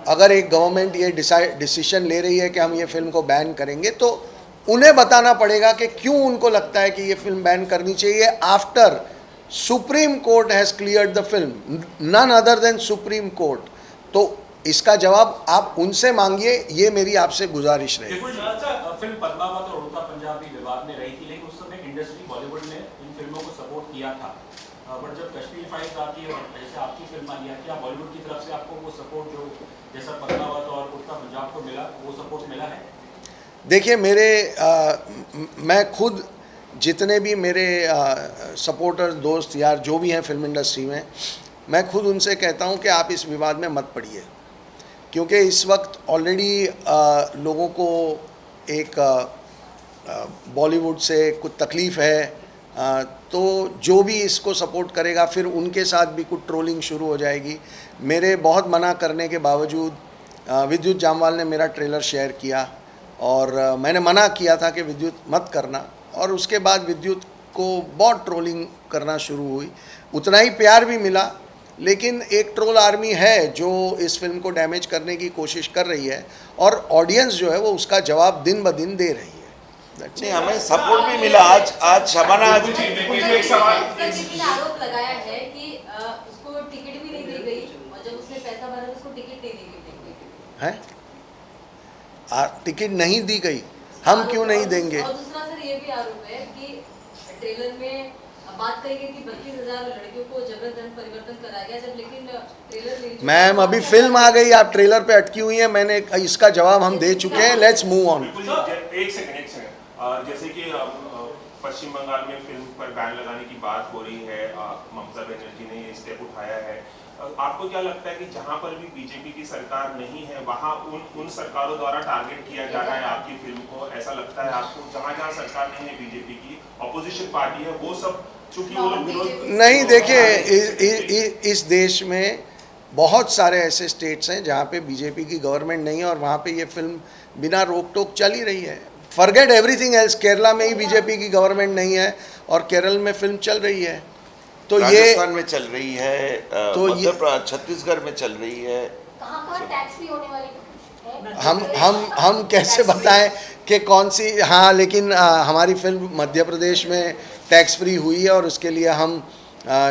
अगर एक गवर्नमेंट ये डिसीजन ले रही है कि हम ये फिल्म को बैन करेंगे, तो उन्हें बताना पड़ेगा कि क्यों उनको लगता है कि ये फिल्म बैन करनी चाहिए after Supreme Court has cleared the film, none other than Supreme Court. तो इसका जवाब आप उनसे मांगिए, ये मेरी आपसे गुजारिश रहेगी। फिल्म पद्मावत और उड़ता पंजाबी विवाद में रही थी, लेकिन उस समय इंडस्ट्री बॉलीवुड ने इन फिल्मों को सपोर्ट किया था। बट जब कश्मीर फाइल्स आती है और जैसे आपकी फिल्म आई है, क्या बॉलीवुड की तरफ से आपको वो सपोर्ट जो जैसा पद्मावत और उड़ता पंजाब को मिला, वो सपोर्ट मिला है? देखिए, मैं खुद जितने भी मेरे सपोर्टर्स, दोस्त, यार जो भी हैं फिल्म इंडस्ट्री में, मैं खुद उनसे कहता हूं कि आप इस विवाद में मत पड़िए, क्योंकि इस वक्त ऑलरेडी लोगों को एक बॉलीवुड से कुछ तकलीफ़ है, तो जो भी इसको सपोर्ट करेगा फिर उनके साथ भी कुछ ट्रोलिंग शुरू हो जाएगी। मेरे बहुत मना करने के बावजूद विद्युत जामवाल ने मेरा ट्रेलर शेयर किया और मैंने मना किया था कि विद्युत मत करना, और उसके बाद विद्युत को बहुत ट्रोलिंग करना शुरू हुई। उतना ही प्यार भी मिला, लेकिन एक ट्रोल आर्मी है जो इस फिल्म को डैमेज करने की कोशिश कर रही है, और ऑडियंस जो है वो उसका जवाब दिन ब दिन दे रही है। नहीं, हमें सपोर्ट भी मिला। आज शबाना आज एक सवाल आरोप लगाया है कि उसको टिकट भी नहीं दी गई, और जब उसने पैसा भरा उसको टिकट नहीं दी गई है। टिकट नहीं दी गई, हम क्यों नहीं देंगे? और दूसरा सर ये भी आरोप है कि ट्रेलर में बात कही गई थी 32,000 लड़कियों को जबरन परिवर्तन कराया गया, जब लेकिन ट्रेलर मैम अभी फिल्म आ गई, आप ट्रेलर पे अटकी हुई है, मैंने इसका जवाब हम दे चुके हैं। Let's move on. एक सेकंड जैसे कि पश्चिम बंगाल में फिल्म पर बैन लगाने की बात हो रही है, ममता बनर्जी ने ये स्टेप उठाया है। आपको क्या लगता है कि जहां पर भी बीजेपी की सरकार नहीं है, वहां उन सरकारों द्वारा टारगेट किया जा रहा है आपकी फिल्म को? ऐसा लगता है आपको जहां जहां सरकार नहीं है बीजेपी की, ऑपोजिशन पार्टी है, वो सब चूंकि वो लोग विरोध नहीं? देखिए, इस देश में बहुत सारे ऐसे स्टेट्स हैं जहाँ पे बीजेपी की गवर्नमेंट नहीं है और वहाँ पे ये फिल्म बिना रोक टोक चल ही रही है। फॉरगेट एवरीथिंग एल्स, केरला में ही बीजेपी की गवर्नमेंट नहीं है और केरल में फिल्म चल रही है। तो राजस्थान में चल रही है, तो छत्तीसगढ़ में चल रही है। कहाँ टैक्स फ्री होने वाली हम कैसे बताएं कि कौन सी? हाँ, लेकिन हमारी फिल्म मध्य प्रदेश में टैक्स फ्री हुई है और उसके लिए हम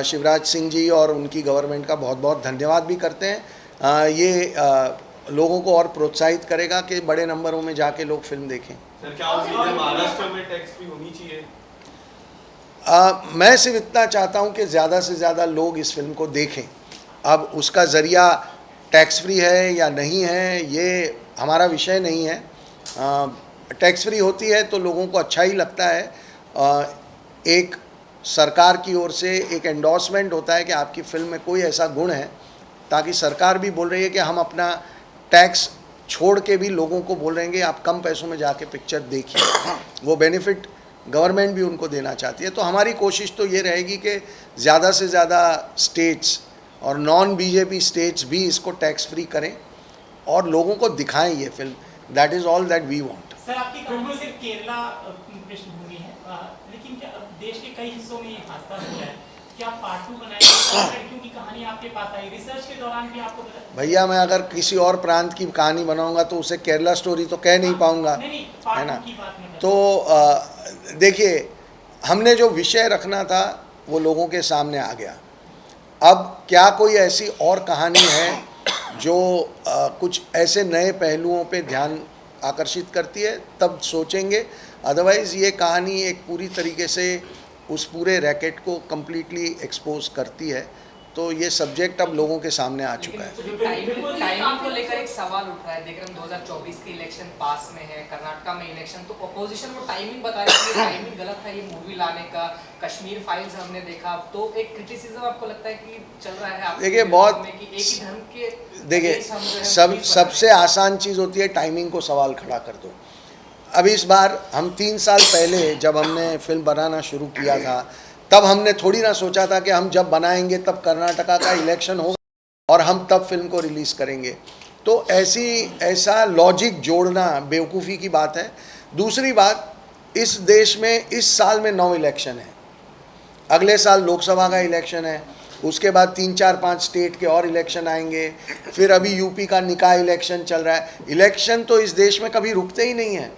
शिवराज सिंह जी और उनकी गवर्नमेंट का बहुत बहुत धन्यवाद भी करते हैं। ये लोगों को और प्रोत्साहित करेगा कि बड़े नंबरों में जाके लोग फिल्म देखें। सर, क्या महाराष्ट्र में टैक्स फ्री होनी चाहिए? मैं सिर्फ इतना चाहता हूं कि ज़्यादा से ज़्यादा लोग इस फिल्म को देखें। अब उसका ज़रिया टैक्स फ्री है या नहीं है, ये हमारा विषय नहीं है। टैक्स फ्री होती है तो लोगों को अच्छा ही लगता है। एक सरकार की ओर से एक एंडोर्समेंट होता है कि आपकी फिल्म में कोई ऐसा गुण है, ताकि सरकार भी बोल रही है कि हम अपना टैक्स छोड़ के भी लोगों को बोल रहे हैं कि आप कम पैसों में जाके पिक्चर देखिए। वो बेनिफिट गवर्नमेंट भी उनको देना चाहती है। तो हमारी कोशिश तो ये रहेगी कि ज़्यादा से ज़्यादा स्टेट्स और नॉन बीजेपी स्टेट्स भी इसको टैक्स फ्री करें और लोगों को दिखाएं ये film. That is all that we want. Sir, आपकी कहानी सिर्फ केरला पृष्ठभूमि है, लेकिन क्या देश के कई हिस्सों में ये हादसा हुआ है? क्या पार्ट 2 बनाएंगे? लड़कियों की कहानी आपके पास आई, रिसर्च के दौरान भी आपको भैया, मैं अगर किसी और प्रांत की कहानी बनाऊंगा तो उसे केरला स्टोरी तो कह नहीं पाऊंगा, है ना? तो देखिए, हमने जो विषय रखना था वो लोगों के सामने आ गया। अब क्या कोई ऐसी और कहानी है जो कुछ ऐसे नए पहलुओं पे ध्यान आकर्षित करती है, तब सोचेंगे। अदरवाइज़ ये कहानी एक पूरी तरीके से उस पूरे रैकेट को कम्प्लीटली एक्सपोज करती है। तो ये सब्जेक्ट अब लोगों के सामने आ चुका है। टाइमिंग को लेकर एक सवाल उठ रहा है। देख रहे हैं 2024 के इलेक्शन पास में है, कर्नाटका में इलेक्शन, तो अपोजिशन वो टाइमिंग बता रही है, टाइमिंग गलत है ये मूवी लाने का। कश्मीर फाइल्स हमने देखा, तो एक क्रिटिसिज्म आपको लगता है कि चल रहा है? देखिए, बहुत एक ही धर्म के, देखिए, सबसे आसान चीज़ होती है टाइमिंग को सवाल खड़ा कर दो। अब इस बार हम 3 साल पहले जब हमने फिल्म बनाना शुरू किया था, तब हमने थोड़ी ना सोचा था कि हम जब बनाएंगे तब कर्नाटका का इलेक्शन होगा और हम तब फिल्म को रिलीज़ करेंगे। तो ऐसा लॉजिक जोड़ना बेवकूफ़ी की बात है। दूसरी बात, इस देश में इस साल में 9 इलेक्शन है, अगले साल लोकसभा का इलेक्शन है, उसके बाद 3, 4, 5 स्टेट के और इलेक्शन आएंगे, फिर अभी यूपी का निकाय इलेक्शन चल रहा है। इलेक्शन तो इस देश में कभी रुकते ही नहीं हैं।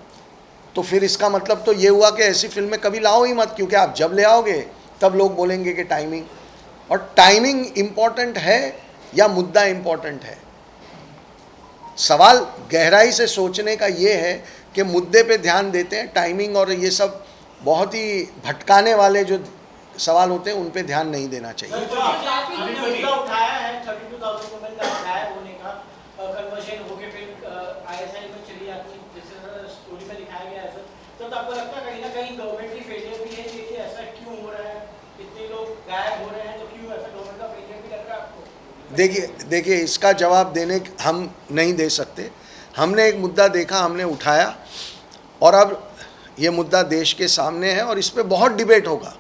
तो फिर इसका मतलब तो ये हुआ कि ऐसी फिल्में कभी लाओ ही मत, क्योंकि आप जब ले आओगे तब लोग बोलेंगे कि टाइमिंग, और टाइमिंग इम्पॉर्टेंट है या मुद्दा इम्पॉर्टेंट है। सवाल गहराई से सोचने का ये है कि मुद्दे पे ध्यान देते हैं, टाइमिंग और ये सब बहुत ही भटकाने वाले जो सवाल होते हैं उन पे ध्यान नहीं देना चाहिए। आपने मुद्दा उठाया है 32,000 वुमेन का गायब होने का, कन्वर्जन होके फिर आईएसआई में चली जाती, जैसे स्टोरी में दिखाया गया है। तो आपको लगता है कहीं ना कहीं गवर्नमेंट की फेलियर भी है कि ऐसा क्यों हो रहा है, इतने लोग गायब हो रहे हैं, तो क्यों ऐसा गवर्नमेंट का फेलियर भी लग रहा है आपको? देखिए इसका जवाब देने हम नहीं दे सकते। हमने एक मुद्दा देखा, हमने उठाया, और अब ये मुद्दा देश के सामने है और इस पे बहुत डिबेट होगा।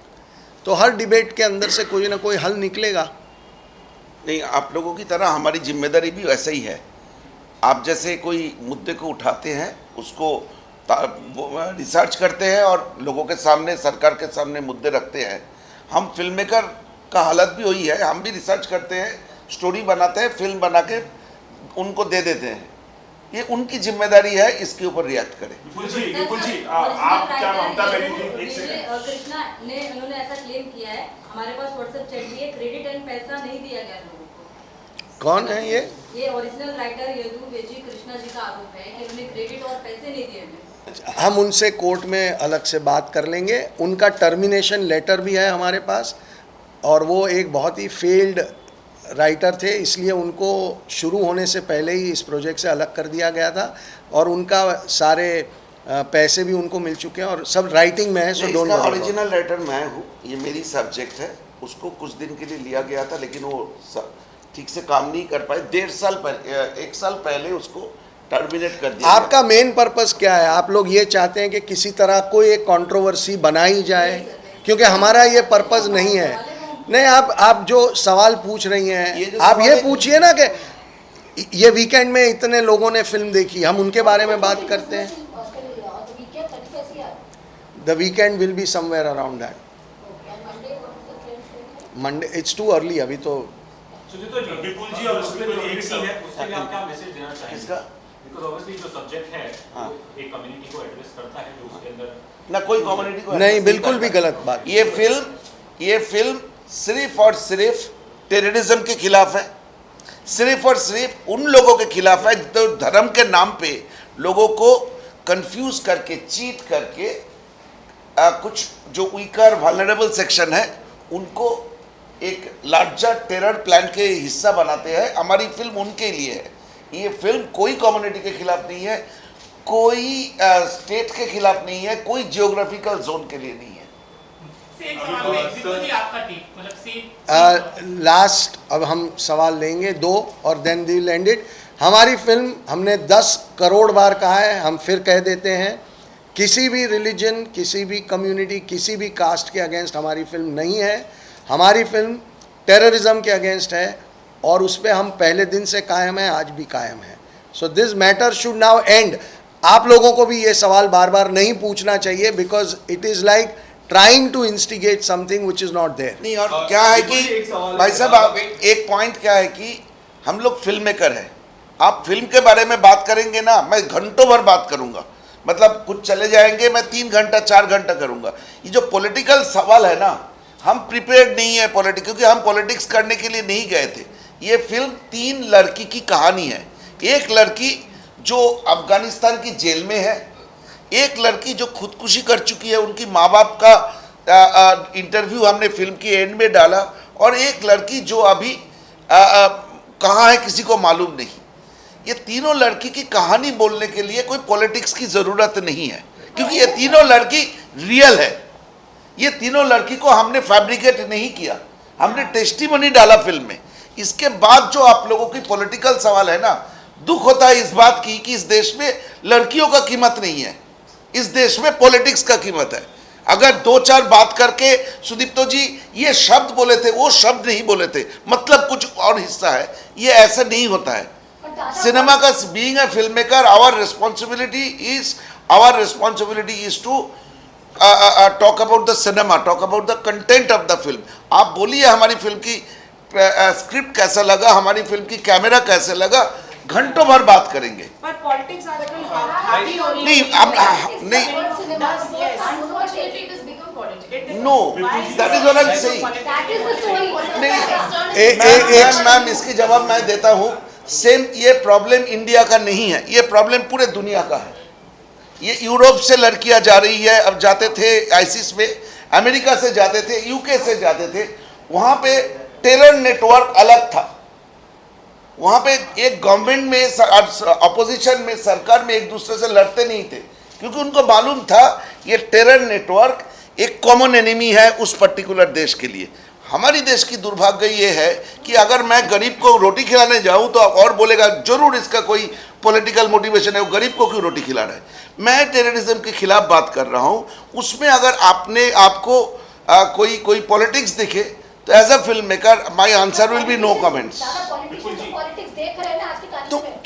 तो हर डिबेट के अंदर से कोई ना कोई हल निकलेगा। नहीं, आप लोगों की तरह हमारी जिम्मेदारी भी वैसे ही है। आप जैसे कोई मुद्दे को उठाते हैं, उसको रिसर्च करते हैं और लोगों के सामने, सरकार के सामने मुद्दे रखते हैं। हम फिल्म मेकर का हालत भी वही है, हम भी रिसर्च करते हैं, स्टोरी बनाते हैं, फिल्म बना के उनको दे देते हैं। ये उनकी जिम्मेदारी है, इसके ऊपर रिएक्ट करें। विपुल जी, आप क्या ममता बनर्जी, एक सेकंड, कृष्णा ने उन्होंने ऐसा क्लेम किया है, हमारे पास व्हाट्सएप चैट भी है, क्रेडिट एंड पैसा नहीं दिया गया लोगों को। कौन है ये? ओरिजिनल राइटर यदु वेजी कृष्णा जी का आरोप है कि उन्हें क्रेडिट और पैसे नहीं दिए गए। हम उनसे कोर्ट में अलग से बात कर लेंगे। उनका टर्मिनेशन लेटर भी है हमारे पास, और वो एक बहुत ही फेल्ड राइटर थे, इसलिए उनको शुरू होने से पहले ही इस प्रोजेक्ट से अलग कर दिया गया था, और उनका सारे पैसे भी उनको मिल चुके हैं और सब राइटिंग में है। So don't worry. Original writer मैं हूँ, ये मेरी सब्जेक्ट है। उसको कुछ दिन के लिए लिया गया था, लेकिन वो ठीक से काम नहीं कर पाए। 1.5 साल पहले उसको टर्मिनेट कर दिया। आपका मेन पर्पस क्या है? आप लोग ये चाहते हैं कि किसी तरह कोई एक कंट्रोवर्सी बनाई जाए, क्योंकि हमारा ये पर्पस नहीं है। नहीं, आप जो सवाल पूछ रही हैं, आप ये पूछिए ना कि ये वीकेंड में इतने लोगों ने फिल्म देखी, हम उनके बारे में बात करते हैं। The weekend will be somewhere around that. Monday it's too early अभी तो। विपुल जी, और उसमें जो एक सीन है उसके लिए आप क्या मैसेज देना चाहेंगे? किसका? बिकॉज़ ऑब्वियसली जो सब्जेक्ट है वो एक कम्युनिटी को एड्रेस करता है, जो उसके अंदर ना कोई कम्युनिटी को नहीं, बिल्कुल भी गलत बात। ये फिल्म सिर्फ और सिर्फ टेररिज्म के खिलाफ है, सिर्फ और सिर्फ उन लोगों के खिलाफ है जो धर्म के नाम पे लोगों को कंफ्यूज करके, चीट करके कुछ जो वीकर वल्नरेबल सेक्शन है उनको एक लार्जर टेरर प्लान के हिस्सा बनाते हैं। हमारी फिल्म उनके लिए है। ये फिल्म कोई कम्युनिटी के खिलाफ नहीं है, कोई स्टेट के खिलाफ नहीं है, कोई जियोग्राफिकल जोन के लिए नहीं है। सेम सवाल में विपुल जी आपका टेक, मतलब सेम लास्ट अब हम सवाल लेंगे 2 और then we will end it. हमारी फिल्म, हमने 10 करोड़ बार कहा है, हम फिर कह देते हैं, किसी भी रिलीजन, किसी भी कम्युनिटी, किसी भी कास्ट के अगेंस्ट हमारी फिल्म नहीं है। हमारी फिल्म टेररिज्म के अगेंस्ट है, और उस पर हम पहले दिन से कायम हैं, आज भी कायम हैं। So this matter should now and. आप लोगों को भी ये सवाल बार बार नहीं पूछना चाहिए, because it is like trying to instigate something which is not there. नहीं, और क्या है कि भाई साहब, एक पॉइंट क्या है कि हम लोग फिल्म मेकर हैं। आप फिल्म के बारे में बात करेंगे ना, मैं घंटों भर बात करूंगा, मतलब कुछ चले जाएंगे, मैं 3 घंटा 4 घंटा करूंगा। ये जो पॉलिटिकल सवाल है ना, हम प्रिपेयर्ड नहीं है पॉलिटिक्स, क्योंकि हम पॉलिटिक्स करने के लिए नहीं गए थे। ये फिल्म 3 लड़की की कहानी है। एक लड़की जो अफगानिस्तान की जेल में है, एक लड़की जो खुदकुशी कर चुकी है, उनकी माँ बाप का इंटरव्यू हमने फिल्म की एंड में डाला, और एक लड़की जो अभी कहाँ है किसी को मालूम नहीं। ये तीनों लड़की की कहानी बोलने के लिए कोई पॉलिटिक्स की ज़रूरत नहीं है, क्योंकि ये तीनों लड़की रियल है। ये तीनों लड़की को हमने फैब्रिकेट नहीं किया, हमने टेस्टिमनी डाला फिल्म में। इसके बाद जो आप लोगों की पॉलिटिकल सवाल है ना, दुख होता है इस बात की कि इस देश में लड़कियों का कीमत नहीं है, इस देश में पॉलिटिक्स का कीमत है। अगर 2-4 बात करके सुदीप्तो जी ये शब्द बोले थे, वो शब्द नहीं बोले थे, मतलब कुछ और हिस्सा है, ये ऐसा नहीं होता है। सिनेमा का being a film maker, our responsibility is to talk about the cinema, talk about the content of the film. आप बोलिए हमारी फिल्म की स्क्रिप्ट कैसा लगा, हमारी फिल्म की कैमरा कैसे लगा, घंटों भर बात करेंगे। पर पॉलिटिक्स आजकल हावी हो रही है। नहीं अब नहीं, no, that is what I am saying. नहीं मैम, इसकी जवाब मैं देता हूँ। सेम ये प्रॉब्लम इंडिया का नहीं है, ये प्रॉब्लम पूरे दुनिया का है। ये यूरोप से लड़कियां जा रही है, अब जाते थे आईसिस में, अमेरिका से जाते थे, यूके से जाते थे, वहाँ पे टेरर नेटवर्क अलग था। वहाँ पे एक गवर्नमेंट में, अपोजिशन में, सरकार में एक दूसरे से लड़ते नहीं थे, क्योंकि उनको मालूम था ये टेरर नेटवर्क एक कॉमन एनिमी है उस पर्टिकुलर देश के लिए। हमारी देश की दुर्भाग्य ये है कि अगर मैं गरीब को रोटी खिलाने जाऊं तो और बोलेगा जरूर इसका कोई पॉलिटिकल मोटिवेशन है, वो गरीब को क्यों रोटी खिला रहा है। मैं टेररिज्म के खिलाफ बात कर रहा हूं, उसमें अगर आपको कोई पॉलिटिक्स दिखे तो as a film maker my answer will be no comments.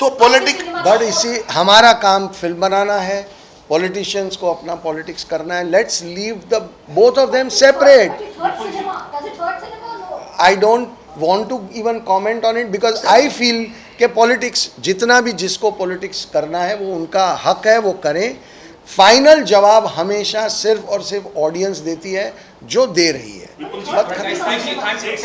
तो पॉलिटिक्स, बट इसी हमारा काम फिल्म बनाना है, पॉलिटिशियंस को अपना पॉलिटिक्स करना है। Let's leave the both of them separate. I don't want to even comment on it because I feel कि पॉलिटिक्स, जितना भी जिसको पॉलिटिक्स करना है वो उनका हक है, वो करें। फाइनल जवाब हमेशा सिर्फ और सिर्फ ऑडियंस देती है जो दे रही है। बिल्कुल जी।